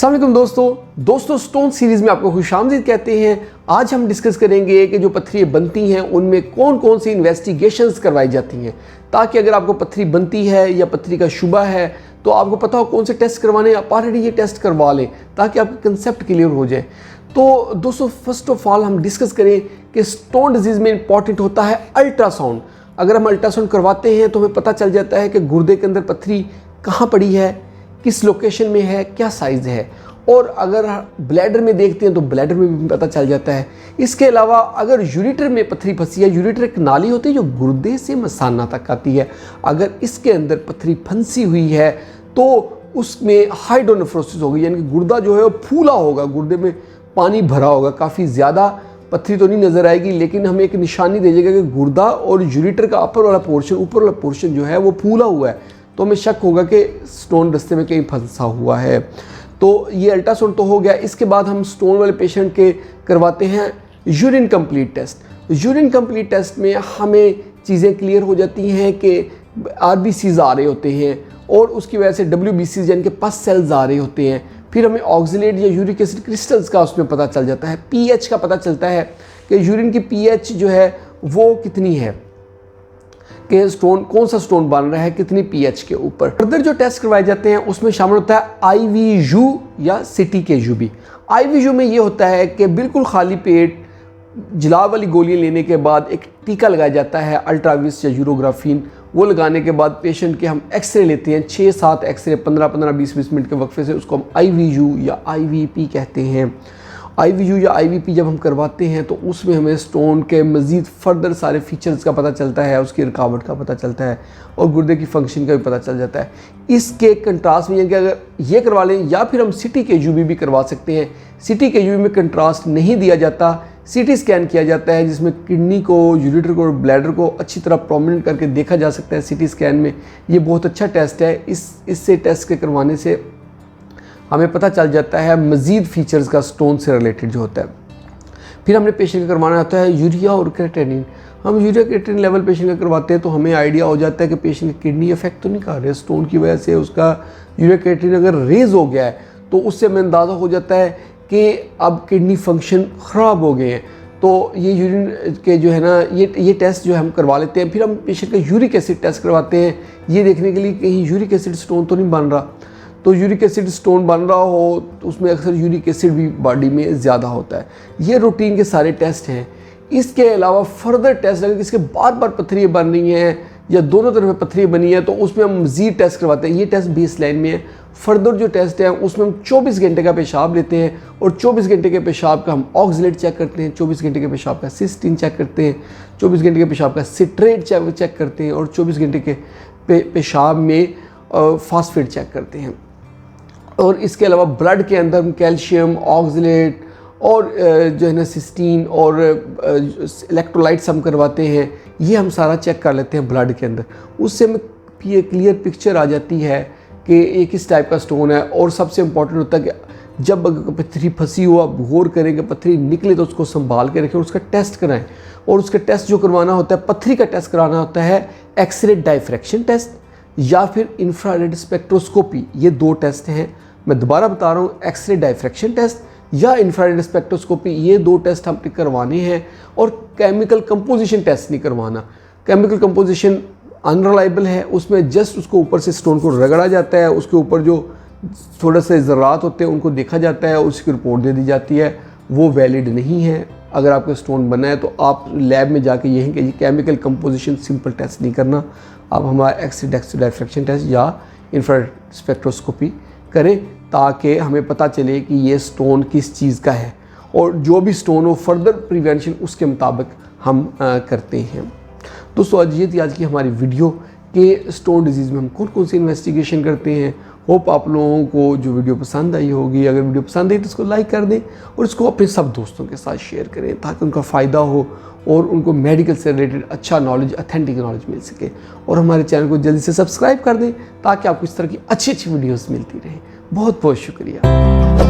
अस्सलाम वालेकुम दोस्तों स्टोन सीरीज़ में आपको खुशामदीद कहते हैं। आज हम डिस्कस करेंगे कि जो पत्थरी बनती हैं उनमें कौन कौन सी इन्वेस्टिगेशंस करवाई जाती हैं, ताकि अगर आपको पत्थरी बनती है या पत्थरी का शुबा है तो आपको पता हो कौन से टेस्ट करवाने, आप ऑलरेडी ये टेस्ट करवा लें ताकि आपका कंसेप्ट क्लियर हो जाए। तो दोस्तों फर्स्ट ऑफ ऑल हम डिस्कस करें कि स्टोन डिजीज़ में इंपॉर्टेंट होता है अल्ट्रासाउंड। अगर हम अल्ट्रासाउंड करवाते हैं तो हमें पता चल जाता है कि गुर्दे के अंदर पत्थरी कहाँ पड़ी है, किस लोकेशन में है, क्या साइज़ है। और अगर ब्लैडर में देखते हैं तो ब्लैडर में भी पता चल जाता है। इसके अलावा अगर यूरेटर में पत्थरी फंसी है, यूरेटर एक नाली होती है जो गुर्दे से मसाना तक आती है, अगर इसके अंदर पत्थरी फंसी हुई है तो उसमें हाइड्रोनेफ्रोसिस होगी, यानी कि गुर्दा जो है वो फूला होगा, गुर्दे में पानी भरा होगा, काफ़ी ज़्यादा पत्थरी तो नहीं नज़र आएगी लेकिन हमें एक निशानी दे देगा कि गुर्दा और यूरेटर का ऊपर वाला पोर्शन जो है वो फूला हुआ है, तो हमें शक होगा कि स्टोन रास्ते में कहीं फंसा हुआ है। तो ये अल्ट्रासाउंड तो हो गया। इसके बाद हम स्टोन वाले पेशेंट के करवाते हैं urine complete test. Urine complete test में हमें चीज़ें क्लियर हो जाती हैं कि आरबीसीज आ रहे होते हैं और उसकी वजह से डब्ल्यूबीसीज यानी कि पस सेल्स आ रहे होते हैं। फिर हमें ऑक्सलेट या यूरिक एसिड क्रिस्टल्स का उसमें पता चल जाता है, पीएच का पता चलता है कि यूरिन की पीएच जो है वो कितनी है, कि स्टोन कौन सा स्टोन बन रहा है, कितनी पीएच के ऊपर। फर्दर जो टेस्ट करवाए जाते हैं उसमें शामिल होता है आईवीयू या सिटीकेयू भी। आईवीयू में ये होता है कि बिल्कुल खाली पेट जलाब वाली गोलियां लेने के बाद एक टीका लगाया जाता है अल्ट्राविस या यूरोग्राफिन। वो लगाने के बाद पेशेंट के हम एक्सरे लेते हैं, 6-7 एक्सरे 15-15 20-20 मिनट के वक्फे से, उसको हम आईवीयू या आईवीपी कहते हैं। आईवीयू या आईवीपी जब हम करवाते हैं तो उसमें हमें स्टोन के मज़ीद फर्दर सारे फीचर्स का पता चलता है, उसकी रुकावट का पता चलता है और गुर्दे की फंक्शन का भी पता चल जाता है। इसके कंट्रास्ट में यानी कि अगर ये करवा लें या फिर हम सिटीकेयू भी करवा सकते हैं। सिटीकेयू में कंट्रास्ट नहीं दिया जाता, सीटी स्कैन किया जाता है जिसमें किडनी को, यूरेटर को और ब्लैडर को अच्छी तरह प्रोमिनेंट करके देखा जा सकता है सीटी स्कैन में। ये बहुत अच्छा टेस्ट है। इससे टेस्ट के करवाने से हमें पता चल जाता है मज़ीद फीचर्स का स्टोन से रिलेटेड जो होता है। फिर हमने पेशेंट का करवाना होता है यूरिया और क्रेटिनिन। हम यूरिया क्रेटिनिन लेवल पेशेंट का करवाते हैं तो हमें आइडिया हो जाता है कि पेशेंट की किडनी इफेक्ट तो नहीं कर रहे, स्टोन की वजह से उसका यूरिया क्रेटिनिन अगर रेज हो गया है तो उससे हमें अंदाज़ा हो जाता है कि अब किडनी फंक्शन ख़राब हो गए हैं। तो ये यूरिन के जो है ना ये टेस्ट जो है हम करवा लेते हैं। फिर हम पेशेंट का यूरिक एसिड टेस्ट करवाते हैं, ये देखने के लिए कहीं यूरिक एसिड स्टोन तो नहीं बन रहा। तो यूरिक एसिड स्टोन बन रहा हो तो उसमें अक्सर यूरिक एसिड भी बॉडी में ज़्यादा होता है। ये रूटीन के सारे टेस्ट हैं। इसके अलावा फर्दर टेस्ट अगर किसके बार बार पत्थरियाँ बन रही हैं या दोनों तरफ पत्थरियाँ बनी हैं तो उसमें हम मज़ीद टेस्ट करवाते हैं। ये टेस्ट बेस लाइन में है। फर्दर जो टेस्ट है उसमें हम 24 घंटे का पेशाब लेते हैं और 24 घंटे के पेशाब का हम ऑक्सलेट चेक करते हैं, 24 घंटे के पेशाब का सिस्टीन चेक करते हैं, 24 घंटे के पेशाब का सिट्रेट चेक करते हैं और 24 घंटे के पेशाब में फास्फेट चेक करते हैं। और इसके अलावा ब्लड के अंदर हम कैल्शियम, ऑक्सलेट और जो है ना सिस्टीन और इलेक्ट्रोलाइट्स हम करवाते हैं। ये हम सारा चेक कर लेते हैं ब्लड के अंदर। उससे हमें ये क्लियर पिक्चर आ जाती है कि ये किस टाइप का स्टोन है। और सबसे इम्पॉर्टेंट होता है कि जब पत्थरी फंसी हो आप गौर करें कि पत्थरी निकले तो उसको संभाल के रखें और उसका टेस्ट कराएं। और उसका टेस्ट जो करवाना होता है, पत्थरी का टेस्ट कराना होता है एक्सरे डायफ्रैक्शन टेस्ट या फिर इंफ्रारेड स्पेक्ट्रोस्कोपी। ये 2 टेस्ट हैं। मैं दोबारा बता रहा हूँ, एक्सरे डायफ्रैक्शन टेस्ट या इंफ्रारेड स्पेक्ट्रोस्कोपी, ये 2 टेस्ट हमने करवाने हैं। और केमिकल कंपोजिशन टेस्ट नहीं करवाना। केमिकल कंपोजिशन अनरिलायबल है, उसमें जस्ट उसको ऊपर से स्टोन को रगड़ा जाता है, उसके ऊपर जो थोड़ा से ज़रात होते हैं उनको देखा जाता है, उसकी रिपोर्ट दे दी जाती है, वो वैलिड नहीं है। अगर आपका स्टोन बना है तो आप लैब में जाके यही कि केमिकल कंपोजिशन सिंपल टेस्ट नहीं करना, आप हमारा एक्सरे डायफ्रैक्शन टेस्ट या इंफ्रारेड स्पेक्ट्रोस्कोपी करें ताकि हमें पता चले कि ये स्टोन किस चीज़ का है और जो भी स्टोन हो फर्दर प्रिवेंशन उसके मुताबिक हम करते हैं। दोस्तों आज ये थी आज की हमारी वीडियो कि स्टोन डिजीज़ में हम कौन कौन सी इन्वेस्टिगेशन करते हैं। होप आप लोगों को जो वीडियो पसंद आई होगी। अगर वीडियो पसंद आई तो इसको लाइक कर दें और इसको अपने सब दोस्तों के साथ शेयर करें ताकि उनका फ़ायदा हो और उनको मेडिकल से रिलेटेड अच्छा नॉलेज, अथेंटिक नॉलेज मिल सके। और हमारे चैनल को जल्दी से सब्सक्राइब कर दें ताकि आपको इस तरह की अच्छी वीडियोज़ मिलती रहें। बहुत बहुत शुक्रिया।